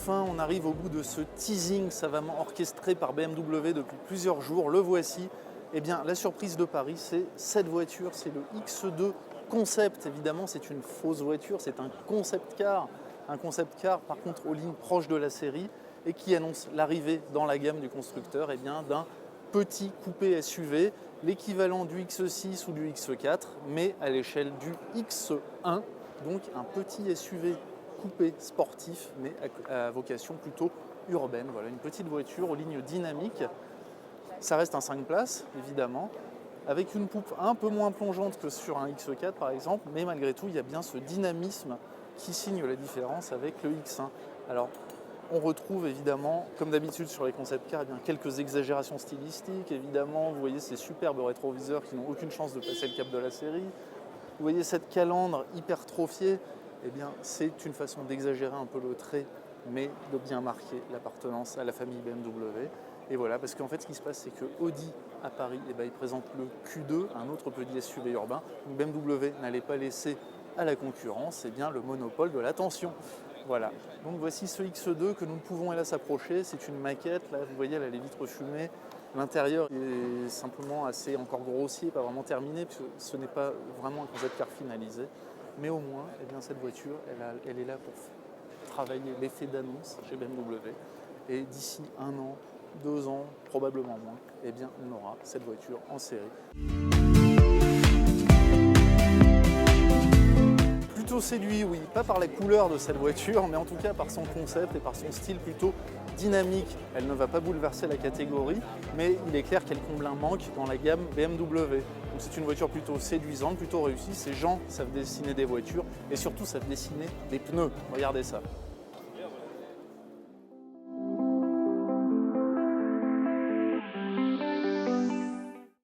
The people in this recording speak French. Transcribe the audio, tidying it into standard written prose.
enfin, on arrive au bout de ce teasing savamment orchestré par BMW depuis plusieurs jours. Le voici. Eh bien, la surprise de Paris, c'est cette voiture, c'est le X2 Concept. Évidemment, c'est une fausse voiture, c'est un concept car. Un concept car, par contre, aux lignes proches de la série et qui annonce l'arrivée dans la gamme du constructeur d'un petit coupé SUV, l'équivalent du X6 ou du X4, mais à l'échelle du X1, donc un petit SUV coupé sportif, mais à vocation plutôt urbaine. Voilà, une petite voiture aux lignes dynamiques. Ça reste un 5 places, évidemment, avec une poupe un peu moins plongeante que sur un X4 par exemple, mais malgré tout, il y a bien ce dynamisme qui signe la différence avec le X1. Alors, on retrouve évidemment, comme d'habitude sur les concept cars, quelques exagérations stylistiques. Évidemment, vous voyez ces superbes rétroviseurs qui n'ont aucune chance de passer le cap de la série. Vous voyez cette calandre hypertrophiée. Eh bien, c'est une façon d'exagérer un peu le trait, mais de bien marquer l'appartenance à la famille BMW. Et voilà, parce qu'en fait, ce qui se passe, c'est que Audi à Paris, il présente le Q2, un autre petit SUV urbain. BMW n'allait pas laisser à la concurrence le monopole de l'attention. Voilà, donc voici ce X2 que nous ne pouvons hélas approcher. C'est une maquette, là vous voyez, elle a les vitres fumées. L'intérieur est simplement assez encore grossier, pas vraiment terminé, puisque ce n'est pas vraiment un concept car finalisé. Mais au moins, cette voiture, elle est là pour travailler l'effet d'annonce chez BMW. Et d'ici 1 an, 2 ans, probablement moins, on aura cette voiture en série. Plutôt séduit, oui, pas par la couleur de cette voiture, mais en tout cas par son concept et par son style plutôt dynamique. Elle ne va pas bouleverser la catégorie, mais il est clair qu'elle comble un manque dans la gamme BMW. Donc c'est une voiture plutôt séduisante, plutôt réussie. Ces gens savent dessiner des voitures et surtout savent dessiner des pneus. Regardez ça.